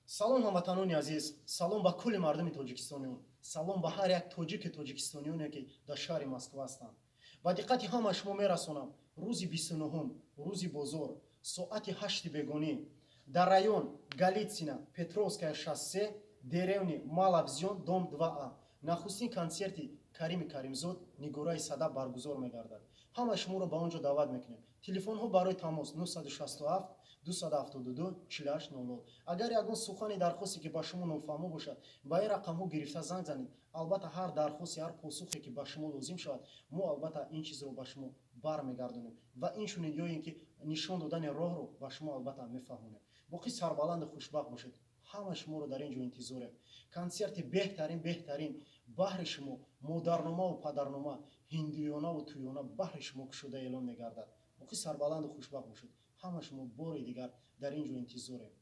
салом ҳамватанони азиз, салом ба кулли мардуми тоҷикистониён, салом ба ҳар як тоҷики тоҷикистониёне ки дар шаҳри Москва ҳастанд. Ба диққати ҳамаи шумо мерасонам рӯзи 29 рӯзи бозор соати 8 бегонӣ дар район Галитсина Петровская шоссе деревни Малавзиён дом 2А нахустин консерти Карими Каримзод Нигораи Садаб баргузор мегардад. Ҳамаи шуморо ба он ҷо даъват мекунем. Телефонҳо барои тамос 967 272 4800. агар ягон сухани дархосте ки ба шумо нофаҳмо бошад ба ин рақамҳо гирифта занг занед. албатта ҳар дархости ҳар посухе ки ба шумо лозим шавад мо албатта ин чизро ба шумо бармегардонем ва инчунин ёе ки нишон додани роҳро ба шумо албатта мефаҳмонем. боқӣ сарбаланду хушбахт бошед. ҳамаи шуморо дар ин ҷо интизорем. консерти беҳтарин баҳри шумо модарномаву падарнома ҳиндуёнаву туёна баҳри шумо кушода эълон мегардад. боқӣ сарбаланду хушбахт бошед. ҳамаи шумо бори дигар дар ин ҷо интизорем.